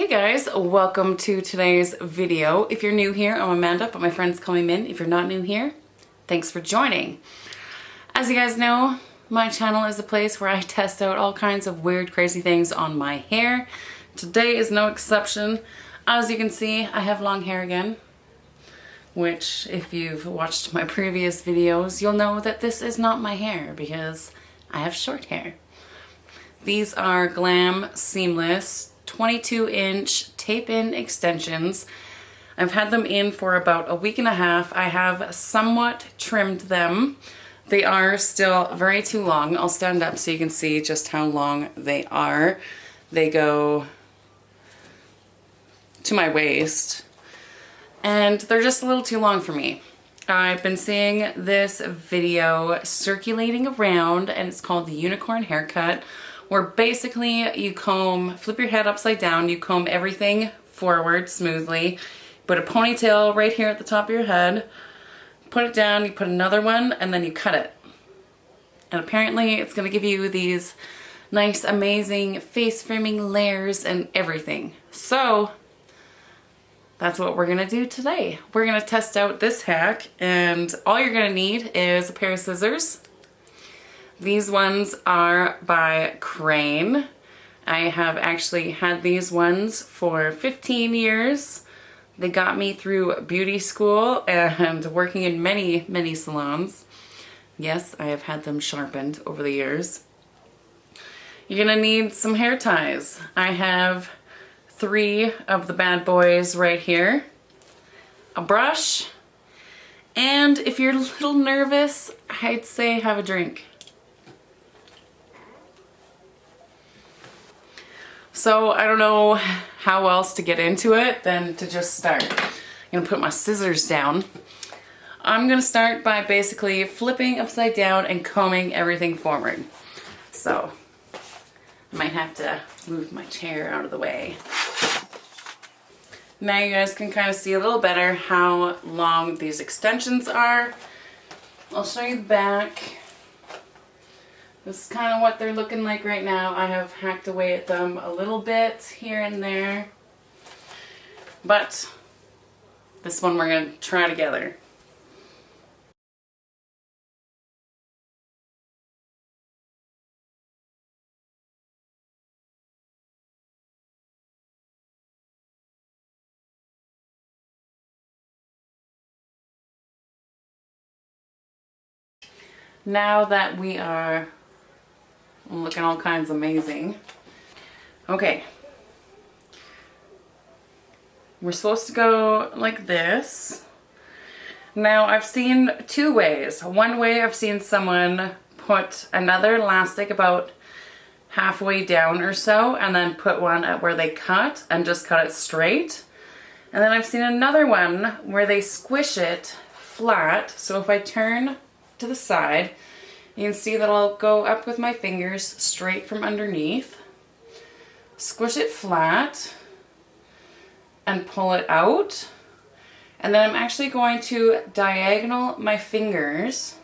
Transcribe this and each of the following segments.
Guys, welcome to today's video. If you're new here, I'm Amanda, but my friends call me Min. If you're not new here, thanks for joining. As you guys know, my channel is a place where I test out all kinds of weird, crazy things on my hair. Today is no exception. As you can see, I have long hair again, which if you've watched my previous videos, you'll know that this is not my hair because I have short hair. These are Glam Seamless 22-inch tape-in extensions. I've had them in for about a week and a half. I have somewhat trimmed them. They are still very too long. I'll stand up so you can see just how long they are. They go to my waist and they're just a little too long for me. I've been seeing this video circulating around and it's called the unicorn haircut, where basically you flip your head upside down, you comb everything forward smoothly, put a ponytail right here at the top of your head, put it down, you put another one, and then you cut it. And apparently it's gonna give you these nice, amazing face framing layers and everything. So that's what we're gonna do today. We're gonna test out this hack, and all you're gonna need is a pair of scissors. These ones are by Crane. I have actually had these ones for 15 years. They got me through beauty school and working in many, many salons. Yes, I have had them sharpened over the years. You're gonna need some hair ties. I have 3 of the bad boys right here, a brush, and if you're a little nervous, I'd say have a drink. So I don't know how else to get into it than to just start. I'm gonna put my scissors down. I'm gonna start by basically flipping upside down and combing everything forward. So I might have to move my chair out of the way. Now you guys can kind of see a little better how long these extensions are. I'll show you the back. This is kind of what they're looking like right now. I have hacked away at them a little bit here and there, but this one we're going to try together. Now that we are looking all kinds amazing. Okay. We're supposed to go like this. Now I've seen 2 ways. One way I've seen someone put another elastic about halfway down or so and then put one at where they cut and just cut it straight. And then I've seen another one where they squish it flat. So if I turn to the side, you can see that I'll go up with my fingers straight from underneath, squish it flat, and pull it out. And then I'm actually going to diagonal my fingers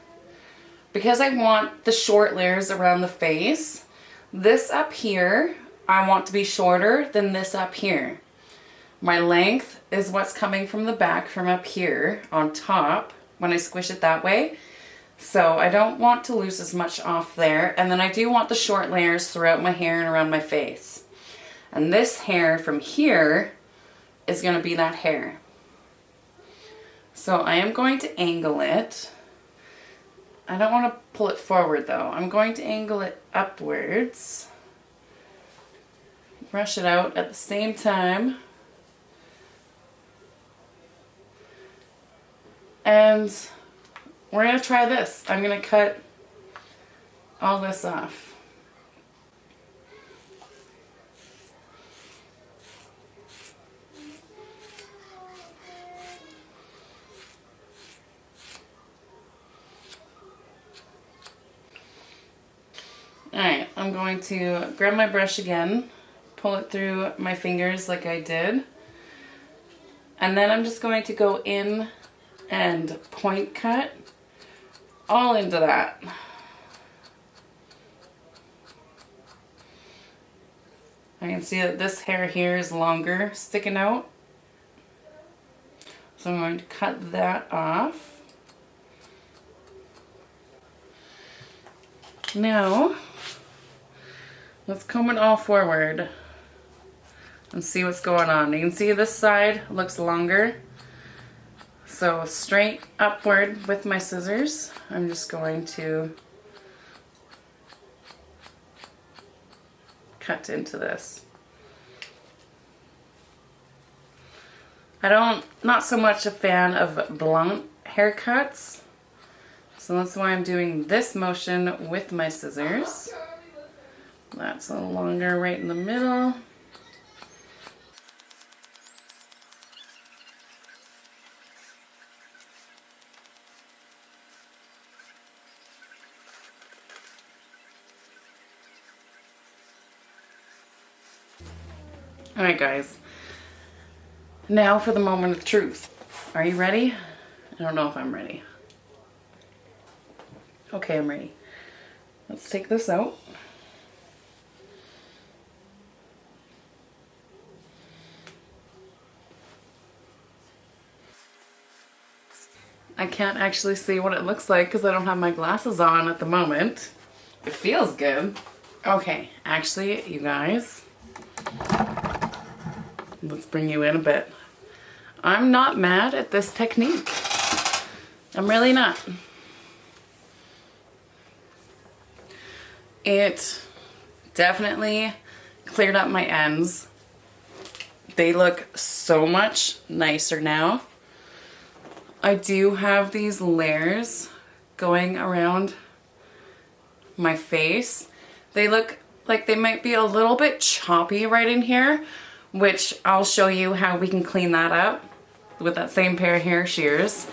because I want the short layers around the face. This up here, I want to be shorter than this up here. My length is what's coming from the back from up here on top when I squish it that way. So I don't want to lose as much off there, and then I do want the short layers throughout my hair and around my face. And this hair from here is going to be that hair. So I am going to angle it. I don't want to pull it forward though. I'm going to angle it upwards. Brush it out at the same time. And we're going to try this. I'm going to cut all this off. Alright, I'm going to grab my brush again, pull it through my fingers like I did, and then I'm just going to go in and point cut all into that. I can see that this hair here is longer, sticking out. So I'm going to cut that off. Now, let's comb it all forward and see what's going on. You can see this side looks longer. So straight upward with my scissors, I'm just going to cut into this. Not so much a fan of blunt haircuts, so that's why I'm doing this motion with my scissors. That's a little longer right in the middle. Alright guys, now for the moment of truth. Are you ready? I don't know if I'm ready. Okay, I'm ready. Let's take this out. I can't actually see what it looks like because I don't have my glasses on at the moment. It feels good. Okay, actually, you guys, let's bring you in a bit. I'm not mad at this technique. I'm really not. It definitely cleared up my ends. They look so much nicer now. I do have these layers going around my face. They look like they might be a little bit choppy right in here, which I'll show you how we can clean that up with that same pair of hair shears.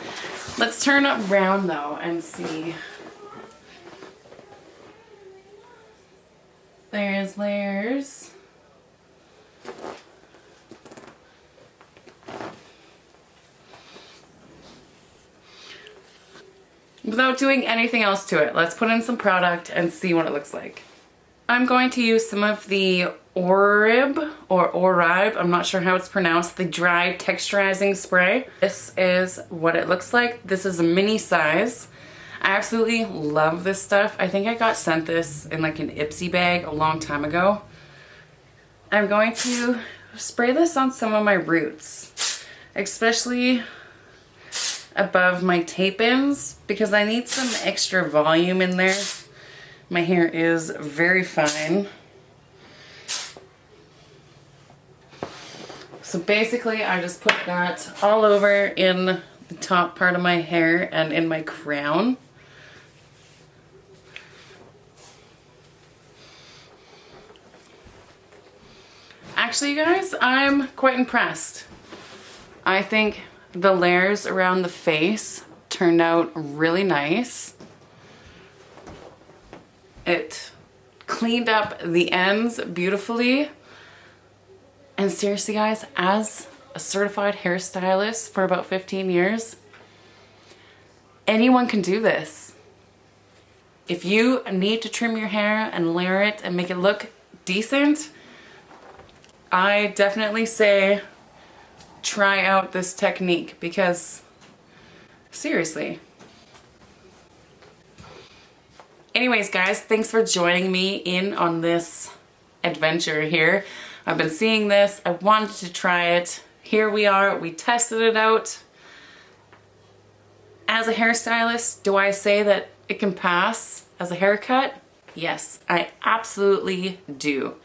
Let's turn it around though and see. There's layers. Without doing anything else to it, let's put in some product and see what it looks like. I'm going to use some of the Orib, I'm not sure how it's pronounced, the dry texturizing spray. This is what it looks like. This is a mini size. I absolutely love this stuff. I think I got sent this in like an Ipsy bag a long time ago. I'm going to spray this on some of my roots, especially above my tape-ins, because I need some extra volume in there. My hair is very fine. So basically I just put that all over in the top part of my hair and in my crown. Actually, you guys, I'm quite impressed. I think the layers around the face turned out really nice. It cleaned up the ends beautifully. And seriously guys, as a certified hairstylist for about 15 years, anyone can do this. If you need to trim your hair and layer it and make it look decent, I definitely say try out this technique, because seriously. Anyways guys, thanks for joining me in on this adventure here. I've been seeing this, I wanted to try it. Here we are, we tested it out. As a hairstylist, do I say that it can pass as a haircut? Yes, I absolutely do.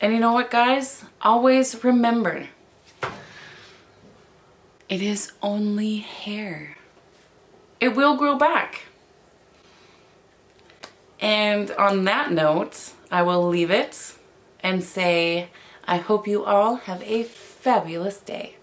And you know what guys? Always remember, it is only hair. It will grow back. And on that note, I will leave it and say, I hope you all have a fabulous day.